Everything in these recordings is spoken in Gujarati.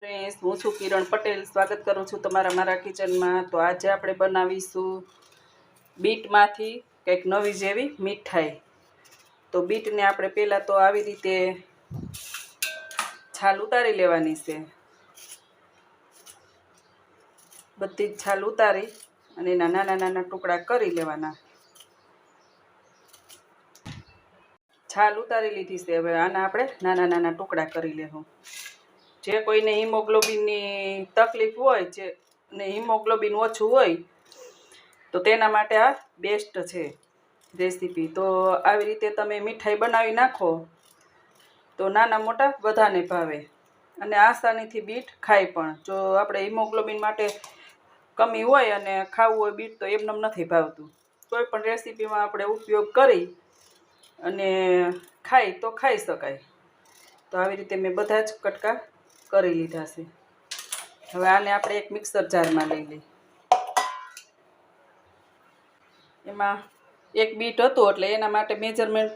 ફ્રેન્ડ્સ, હું છું કિરણ પટેલ. સ્વાગત કરું છું તમારા મારા કિચનમાં. તો આજે આપણે બનાવીશું બીટમાંથી કંઈક નવી જેવી મીઠાઈ. તો બીટને આપણે પહેલાં તો આવી રીતે છાલ ઉતારી લેવાની છે. બધી જ છાલ ઉતારી અને એના નાના નાના ટુકડા કરી લેવાના. છાલ ઉતારી લીધી છે. હવે આના આપણે નાના નાના ટુકડા કરી લેવું. જે કોઈને હિમોગ્લોબિનની તકલીફ હોય છે ને હિમોગ્લોબિન ઓછું હોય તો તેના માટે આ બેસ્ટ છે રેસીપી. તો આવી રીતે તમે મીઠાઈ બનાવી નાખો તો નાના મોટા બધાને ભાવે અને આસાનીથી બીટ ખાય પણ. જો આપણે હિમોગ્લોબિન માટે કમી હોય અને ખાવું હોય બીટ તો એમને નથી ભાવતું. કોઈ પણ રેસીપીમાં આપણે ઉપયોગ કરી અને ખાઈ તો ખાઈ શકાય. તો આવી રીતે મેં બધા જ કટકા કરી લીધા છે. હવે આને આપણે એક મિક્સર જારમાં લઈ લઈએ. એમાં એક બીટ હતું એટલે એના માટે મેજરમેન્ટ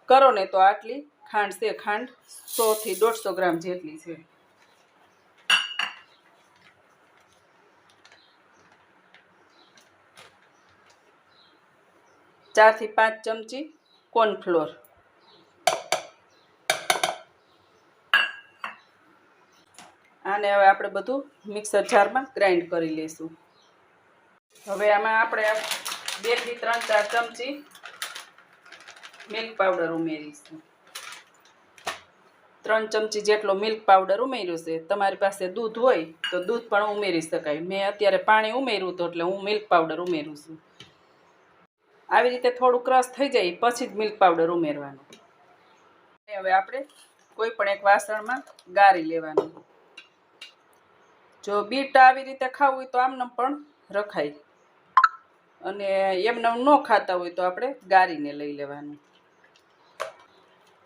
કરો ને તો આટલી ખાંડ છે. ખાંડ 100 થી 150 ગ્રામ જેટલી છે. ચાર થી 5 ચમચી કોર્નફ્લોર. આને હવે આપણે બધું મિક્સર જારમાં ગ્રાઇન્ડ કરી લઈશું. હવે આમાં આપણે 2 થી 3-4 ચમચી મિલ્ક પાવડર ઉમેરીશું. 3 ચમચી જેટલો મિલ્ક પાવડર ઉમેર્યો છે. તમારી પાસે દૂધ હોય તો દૂધ પણ ઉમેરી શકાય. મેં અત્યારે પાણી ઉમેર્યું હતું એટલે હું મિલ્ક પાવડર ઉમેરું છું. આવી રીતે થોડું ક્રશ થઈ જાય પછી જ મિલ્ક પાવડર ઉમેરવાનું. હવે આપણે કોઈ પણ એક વાસણમાં ગાળી લેવાનું. જો બીટ આવી રીતે ખાવું હોય તો આમને પણ રખાય અને એમને ન ખાતા હોય તો આપણે ગાળીને લઈ લેવાનું.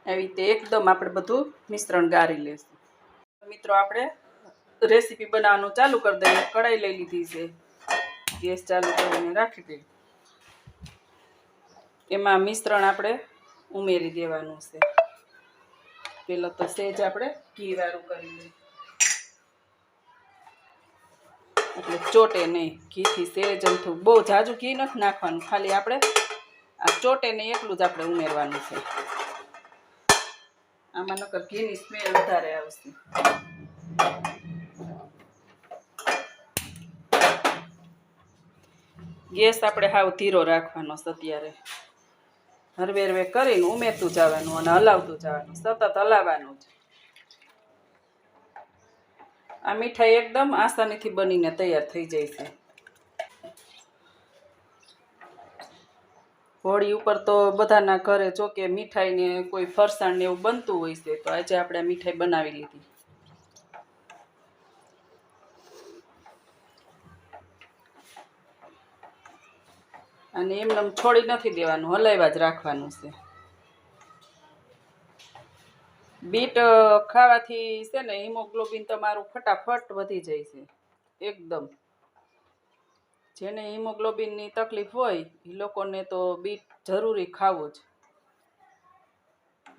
આવી રીતે એકદમ આપણે બધું મિશ્રણ ગાળી લેશું. મિત્રો, આપણે રેસીપી બનાવવાનું ચાલુ કરી દઈએ. કઢાઈ લઈ લીધી છે. ગેસ ચાલુ કરીને રાખી દઈએ. એમાં મિશ્રણ આપણે ઉમેરી દેવાનું છે. પેલો તો સહેજ આપણે ઘી વાળું કરી લઈએ એટલે ચોટે નહીં. ઘીથી સહેજ અમથું, બહુ ઝાઝું ઘી નથી નાખવાનું. ખાલી આપણે આ ચોટે નહીં એટલું જ આપણે ઉમેરવાનું છે. આમાં નકર ઘીની સ્મેલ વધારે આવશે. ગેસ આપણે હાવ ધીરો રાખવાનો છે અત્યારે. હરવે હરવે કરીને ઉમેરતું જવાનું અને હલાવતું જવાનું. સતત હલાવવાનું જ. આ મીઠાઈ એકદમ આસાનીથી બનીને તૈયાર થઈ જાય છે. હોળી ઉપર તો બધાના ઘરે જો કે મીઠાઈ ને કોઈ ફરસાણ ને એવું બનતું હોય છે. તો આજે આપણે આ મીઠાઈ બનાવી લીધી. અને એમને છોડી નથી દેવાનું, હલાવ્યા જ રાખવાનું છે. બીટ ખાવાથી છે ને હિમોગ્લોબિન તમારું ફટાફટ વધી જાય છે એકદમ. જેને હિમોગ્લોબિનની તકલીફ હોય એ લોકોને તો બીટ જરૂરી ખાવું જ.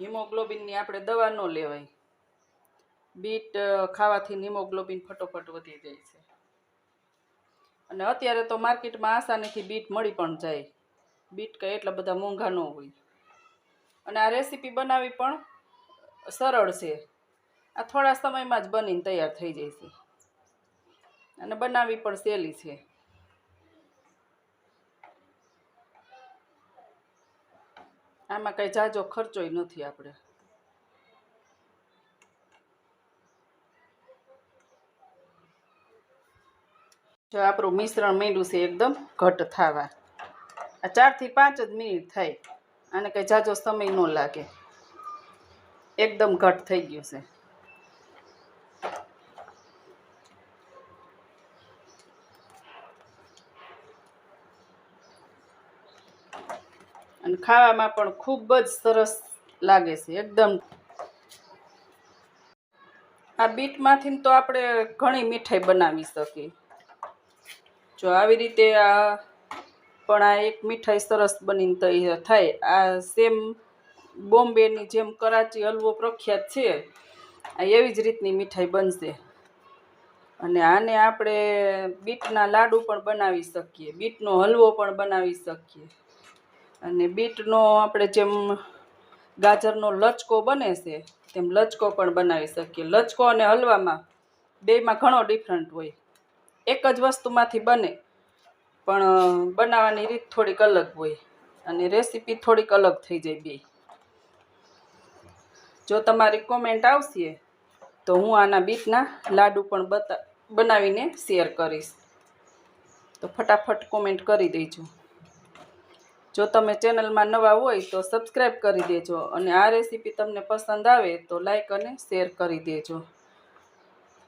હિમોગ્લોબિનની આપણે દવા ન લેવાય. બીટ ખાવાથી હિમોગ્લોબિન ફટોફટ વધી જાય છે. અને અત્યારે તો માર્કેટમાં આસાનીથી બીટ મળી પણ જાય. બીટ કંઈ એટલા બધા મોંઘા ન હોય. અને આ રેસીપી બનાવવી પણ સરળ છે. આ થોડા સમયમાં જ બનીને તૈયાર થઈ જાય છે અને બનાવવી પણ સહેલી છે. આમાં કંઈ ઝાઝો ખર્ચોય નથી આપણે. જો આપણું મિશ્રણ માંડ્યું છે એકદમ ઘટ થવા. આ 4 થી 5 જ મિનિટ થાય. આને કંઈ ઝાઝો સમય ન લાગે. એકદમ ઘટ થઈ ગયું છે. અને ખાવામાં પણ ખૂબ જ સરસ લાગે છે એકદમ. આ બીટમાંથી તો આપણે ઘણી મીઠાઈ બનાવી શકીએ. જો આવી રીતે આ પણ આ એક મીઠાઈ સરસ બનીને તૈયાર થાય. આ સેમ બોમ્બેની જેમ કરાચી હલવો પ્રખ્યાત છે, આ એવી જ રીતની મીઠાઈ બનશે. અને આને આપણે બીટના લાડુ પણ બનાવી શકીએ, બીટનો હલવો પણ બનાવી શકીએ, અને બીટનો આપણે જેમ ગાજરનો લચકો બને છે તેમ લચકો પણ બનાવી શકીએ. લચકો અને હલવામાં બેમાં ઘણો ડિફરન્ટ હોય. એક જ વસ્તુમાંથી બને પણ બનાવવાની રીત થોડીક અલગ હોય અને રેસીપી થોડીક અલગ થઈ જાય બે. જો તમારી કોમેન્ટ આવશે તો હું આના બીટના લાડુ પણ બનાવીને શેર કરીશ. તો ફટાફટ કોમેન્ટ કરી દેજો. જો તમે ચેનલમાં નવા હોય તો સબસ્ક્રાઈબ કરી દેજો, અને આ રેસીપી તમને પસંદ આવે તો લાઈક અને શેર કરી દેજો,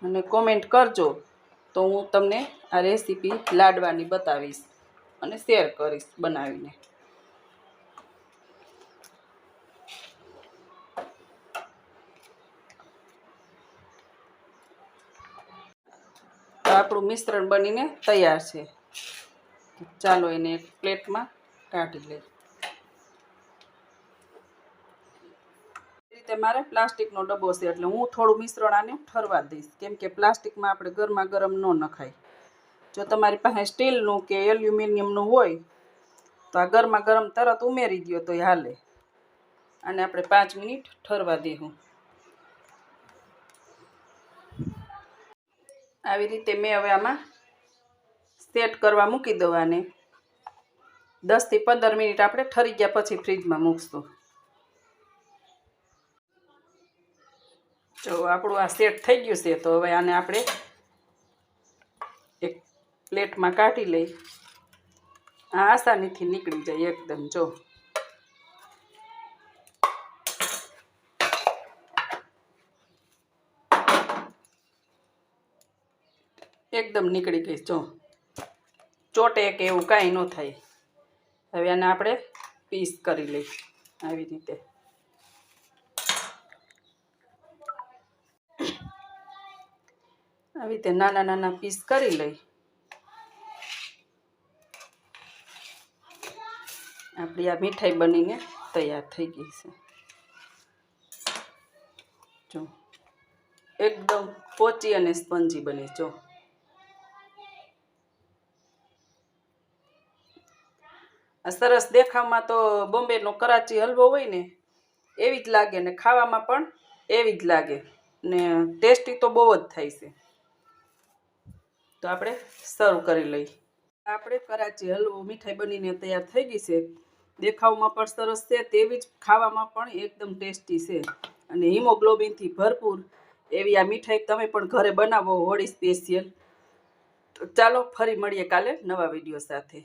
અને કોમેન્ટ કરજો તો હું તમને આ રેસીપી લાડવાની બતાવીશ અને શેર કરીશ બનાવીને. તો આપણું મિશ્રણ બનીને તૈયાર છે. ચાલો એને એક પ્લેટમાં કાઢી લઈએ. રીતે મારે પ્લાસ્ટિકનો ડબ્બો છે એટલે હું થોડું મિશ્રણ આને ઠરવા દઈશ, કેમ કે પ્લાસ્ટિકમાં આપણે ગરમા ગરમ ન નખાય. જો તમારી પાસે સ્ટીલનું કે એલ્યુમિનિયમનું હોય તો આ ગરમા ગરમ તરત ઉમેરી દો તો હાલે. અને આપણે 5 મિનિટ ઠરવા દેવું. આવી રીતે મેં હવે આમાં સેટ કરવા મૂકી દેવાને 10 થી 15 મિનિટ આપણે ઠરી ગયા પછી ફ્રીજમાં મૂકશું. જો આપણું આ સેટ થઈ ગયું છે તો હવે આને આપણે એક પ્લેટમાં કાઢી લઈ. આ આસાનીથી નીકળી જાય એકદમ. જો એકદમ નીકળી ગઈ. જો ચોટે કે એવું કાંઈ ન થાય. હવે આને આપણે પીસ કરી લઈ આવી રીતે. આવી રીતે નાના નાના પીસ કરી લઈ. આપણી આ મીઠાઈ બનીને તૈયાર થઈ ગઈ છે. જો એકદમ પોચી અને સ્પંજી બની. જો આ સરસ દેખાવમાં તો બોમ્બેનો કરાચી હલવો હોય ને એવી જ લાગે, ને ખાવામાં પણ એવી જ લાગે, ને ટેસ્ટી તો બહુ જ થાય છે. તો આપણે સર્વ કરી લઈ. આપણે કરાચી હલવો મીઠાઈ બનીને તૈયાર થઈ ગઈ છે. દેખાવમાં પણ સરસ છે, તેવી જ ખાવામાં પણ એકદમ ટેસ્ટી છે, અને હિમોગ્લોબિનથી ભરપૂર એવી આ મીઠાઈ તમે પણ ઘરે બનાવો હોળી સ્પેશિયલ. તો ચાલો ફરી મળીએ કાલે નવા વિડીયો સાથે.